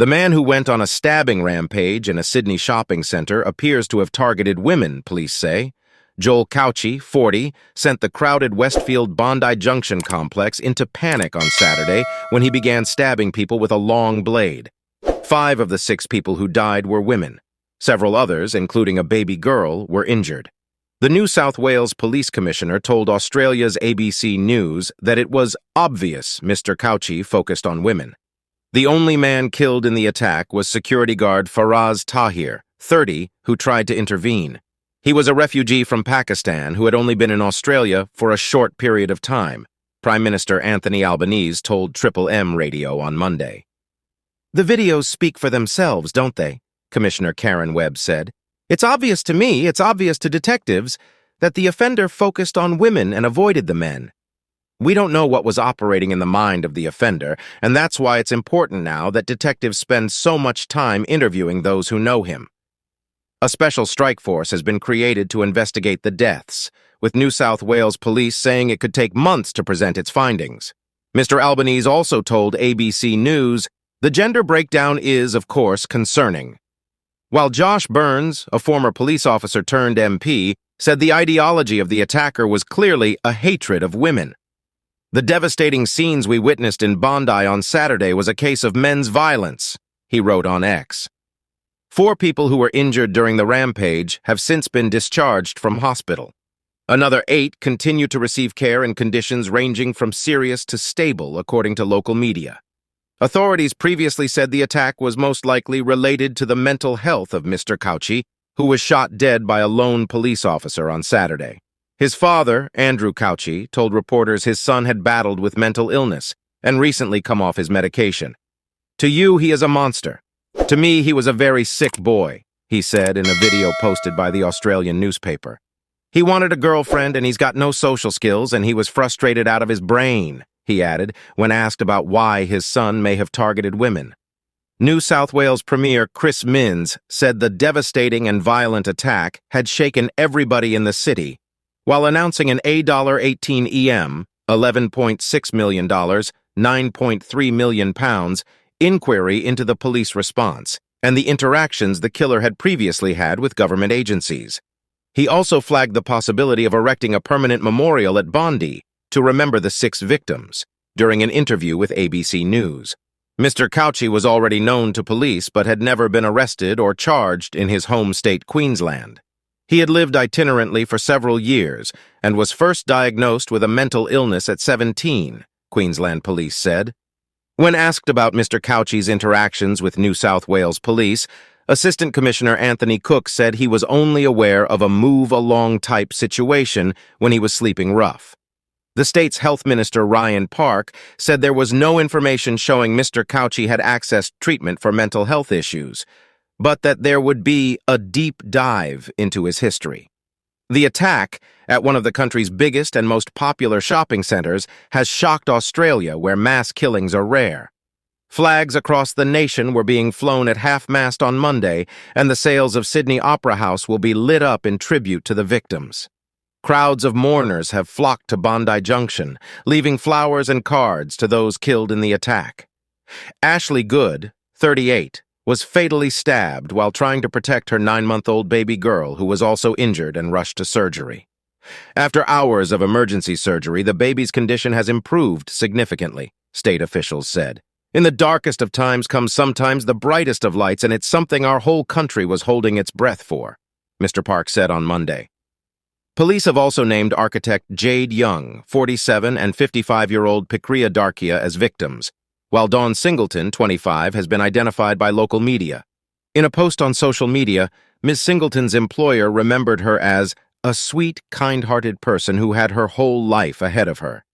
The man who went on a stabbing rampage in a Sydney shopping center appears to have targeted women, police say. Joel Cauchi, 40, sent the crowded Westfield Bondi Junction complex into panic on Saturday when he began stabbing people with a long blade. 5 of the 6 people who died were women. Several others, including a baby girl, were injured. The New South Wales Police Commissioner told Australia's ABC News that it was obvious Mr. Cauchi focused on women. The only man killed in the attack was security guard Faraz Tahir, 30, who tried to intervene. He was a refugee from Pakistan who had only been in Australia for a short period of time, Prime Minister Anthony Albanese told Triple M Radio on Monday. "The videos speak for themselves, don't they?" Commissioner Karen Webb said. "It's obvious to me, it's obvious to detectives, that the offender focused on women and avoided the men. We don't know what was operating in the mind of the offender, and that's why it's important now that detectives spend so much time interviewing those who know him." A special strike force has been created to investigate the deaths, with New South Wales Police saying it could take months to present its findings. Mr. Albanese also told ABC News, "The gender breakdown is, of course, concerning." While Josh Burns, a former police officer turned MP, said the ideology of the attacker was clearly a hatred of women. "The devastating scenes we witnessed in Bondi on Saturday was a case of men's violence," he wrote on X. 4 people who were injured during the rampage have since been discharged from hospital. Another 8 continue to receive care in conditions ranging from serious to stable, according to local media. Authorities previously said the attack was most likely related to the mental health of Mr. Cauchi, who was shot dead by a lone police officer on Saturday. His father, Andrew Cauchi, told reporters his son had battled with mental illness and recently come off his medication. "To you, he is a monster. To me, he was a very sick boy," he said in a video posted by the Australian newspaper. "He wanted a girlfriend and he's got no social skills and he was frustrated out of his brain," he added when asked about why his son may have targeted women. New South Wales Premier Chris Minns said the devastating and violent attack had shaken everybody in the city, while announcing an $18 EM, $11.6 million, £9.3 million, inquiry into the police response and the interactions the killer had previously had with government agencies. He also flagged the possibility of erecting a permanent memorial at Bondi to remember the 6 victims during an interview with ABC News. Mr. Cauchi was already known to police but had never been arrested or charged in his home state, Queensland. He had lived itinerantly for several years and was first diagnosed with a mental illness at 17, Queensland police said. When asked about Mr. Cauchi's interactions with New South Wales Police, Assistant Commissioner Anthony Cook said he was only aware of a move-along type situation when he was sleeping rough. The state's health minister, Ryan Park, said there was no information showing Mr. Cauchi had accessed treatment for mental health issues, but that there would be a deep dive into his history. The attack at one of the country's biggest and most popular shopping centers has shocked Australia, where mass killings are rare. Flags across the nation were being flown at half-mast on Monday, and the sails of Sydney Opera House will be lit up in tribute to the victims. Crowds of mourners have flocked to Bondi Junction, leaving flowers and cards to those killed in the attack. Ashley Good, 38, was fatally stabbed while trying to protect her 9-month-old baby girl, who was also injured and rushed to surgery. After hours of emergency surgery, the baby's condition has improved significantly, state officials said. "In the darkest of times comes sometimes the brightest of lights, and it's something our whole country was holding its breath for," Mr. Park said on Monday. Police have also named architect Jade Young, 47, and 55-year-old Pikria Darkia as victims, while Dawn Singleton, 25, has been identified by local media. In a post on social media, Ms. Singleton's employer remembered her as a sweet, kind-hearted person who had her whole life ahead of her.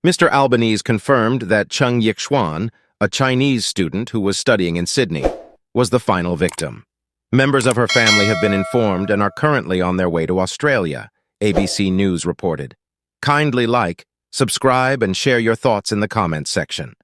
Mr. Albanese confirmed that Chung Yixuan, a Chinese student who was studying in Sydney, was the final victim. Members of her family have been informed and are currently on their way to Australia, ABC News reported. Kindly like, subscribe, and share your thoughts in the comments section.